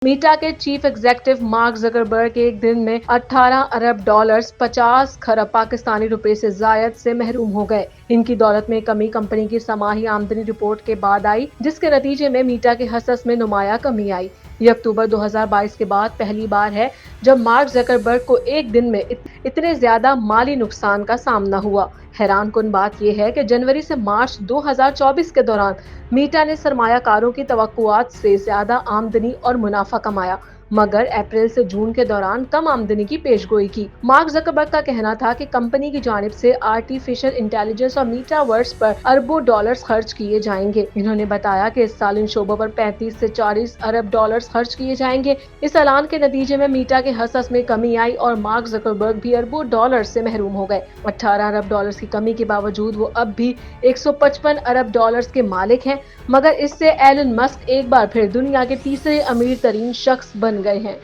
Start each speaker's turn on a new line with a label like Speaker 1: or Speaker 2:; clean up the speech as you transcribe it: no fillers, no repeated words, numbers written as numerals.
Speaker 1: Meta کے chief executive mark Zuckerberg ایک دن میں $18 ارب 50 کھرب پاکستانی روپے سے زائد سے محروم ہو گئے۔ ان کی دولت میں کمی کمپنی کی سماحی آمدنی رپورٹ کے بعد آئی، جس کے نتیجے میں میٹا کے حصص میں نمایاں کمی آئی۔ یہ اکتوبر 2022 کے بعد پہلی بار ہے جب مارک زکربرگ کو ایک دن میں اتنے زیادہ مالی نقصان کا سامنا ہوا۔ حیران کن بات یہ ہے کہ جنوری سے مارچ 2024 کے دوران میٹا نے سرمایہ کاروں کی توقعات سے زیادہ آمدنی اور منافع کمایا، مگر اپریل سے جون کے دوران کم آمدنی کی پیش گوئی کی۔ مارک زکربرگ کا کہنا تھا کہ کمپنی کی جانب سے آرٹیفیشل انٹیلیجنس اور میٹا ورس پر اربوں ڈالرز خرچ کیے جائیں گے۔ انہوں نے بتایا کہ اس سال ان شعبوں پر 35 سے 40 ارب ڈالرز خرچ کیے جائیں گے۔ اس اعلان کے نتیجے میں میٹا کے حصص میں کمی آئی اور مارک زکربرگ بھی اربوں ڈالرز سے محروم ہو گئے۔ 18 ارب ڈالرز کی کمی کے باوجود وہ اب بھی 155 ارب ڈالرز کے مالک ہیں، مگر اس سے ایلن مسک ایک بار پھر دنیا کے تیسرے امیر ترین شخص بن گئے ہیں۔